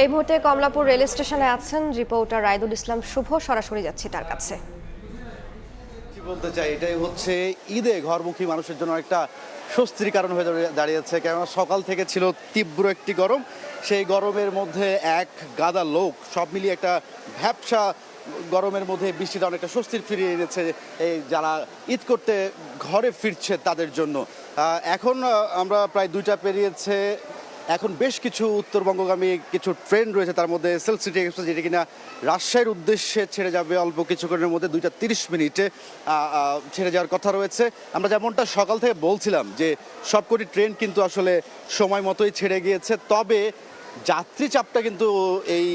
এই মুহূর্তে কমলাপুর রেল স্টেশনে আছেন রিপোর্টার রায়দুল ইসলাম শুভ, সরাসরি যাচ্ছি তার কাছে। কি বলতে চাই, এটাই হচ্ছে ঈদে ঘরমুখী মানুষের জন্য একটা স্বস্তির কারণ হয়ে দাঁড়িয়েছে। কেননা সকাল থেকে ছিল তীব্র একটি গরম, সেই গরমের মধ্যে এক গাদা লোক সব মিলিয়ে একটা ভ্যাপসা গরমের মধ্যে বৃষ্টিটা অনেকটা স্বস্তির ফিরিয়ে এনেছে এই যারা ঈদ করতে ঘরে ফিরছে তাদের জন্য। এখন আমরা প্রায় 2টা পেরিয়েছে, এখন বেশ কিছু উত্তরবঙ্গগামী কিছু ট্রেন রয়েছে, তার মধ্যে এসএল সিটি এক্সপ্রেস যেটি কিনা রাজশাহীর উদ্দেশ্যে ছেড়ে যাবে অল্প কিছুক্ষণের মধ্যে 2:30 ছেড়ে যাওয়ার কথা রয়েছে। আমরা যেমনটা সকাল থেকে বলছিলাম যে সবকটি ট্রেন কিন্তু আসলে সময় মতোই ছেড়ে গিয়েছে, তবে যাত্রী চাপটা কিন্তু এই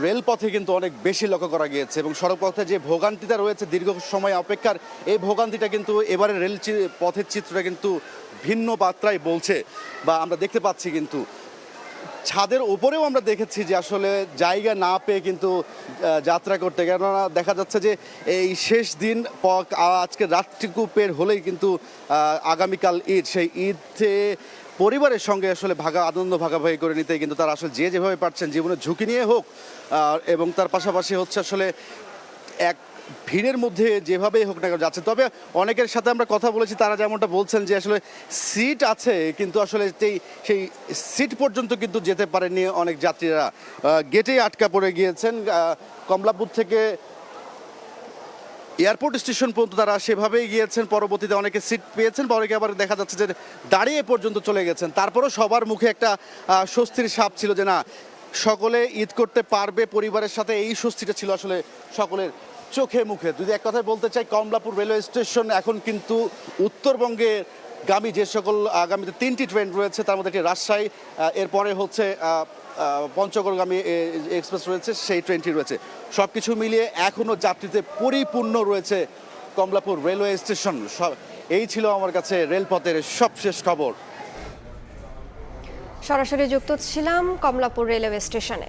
রেলপথে কিন্তু অনেক বেশি লক্ষ্য করা গিয়েছে এবং সড়কপথে যে ভোগান্তিটা রয়েছে দীর্ঘ সময় অপেক্ষার, এই ভোগান্তিটা কিন্তু এবারে পথের চিত্রটা কিন্তু ভিন্ন মাত্রায় বলছে বা আমরা দেখতে পাচ্ছি। কিন্তু ছাদের উপরেও আমরা দেখেছি যে আসলে জায়গা না পেয়ে কিন্তু যাত্রা করতে, কেননা দেখা যাচ্ছে যে এই শেষ দিন আজকে রাতটুকু পের হলেই কিন্তু আগামীকাল ঈদ, সেই ঈদে পরিবারের সঙ্গে আসলে আনন্দ ভাগাভাগি করে নিতে কিন্তু তারা আসলে যে যেভাবে পারছেন জীবনের ঝুঁকি নিয়ে হোক, এবং তার পাশাপাশি হচ্ছে আসলে এক ভিড়ের মধ্যে যেভাবেই হোক না যাচ্ছে। তবে অনেকের সাথে আমরা কথা বলেছি, তারা যেমনটা বলছেন যে আসলে সিট আছে কিন্তু আসলে সেই সিট পর্যন্ত কিন্তু যেতে পারেনি অনেক যাত্রীরা, গেটেই আটকা পড়ে গিয়েছেন। কমলাপুর থেকে এয়ারপোর্ট স্টেশন পর্যন্ত তারা সেভাবেই গিয়েছেন, পরবর্তীতে অনেকে সিট পেয়েছেন বা অনেকে আবার দেখা যাচ্ছে যে দাঁড়িয়ে পর্যন্ত চলে গেছেন। তারপরেও সবার মুখে একটা স্বস্তির ছাপ ছিল যে না, সকলে ঈদ করতে পারবে পরিবারের সাথে, এই স্বস্তিটা ছিল আসলে সকলের চোখে মুখে। যদি এক কথায় বলতে চাই, কমলাপুর রেলওয়ে স্টেশন এখন কিন্তু উত্তরবঙ্গে গামী যে সকল আগামীতে 3টি ট্রেন রয়েছে, তার মধ্যে একটি রাজশাহী, এরপরে হচ্ছে পঞ্চগড়গামী এক্সপ্রেস রয়েছে, সেই ট্রেনটি রয়েছে। সব কিছু মিলিয়ে এখনও যাত্রীতে পরিপূর্ণ রয়েছে কমলাপুর রেলওয়ে স্টেশন। এই ছিল আমার কাছে রেলপথের সবশেষ খবর। সরাসরি যুক্ত ছিলাম কমলাপুর রেলওয়ে স্টেশনে।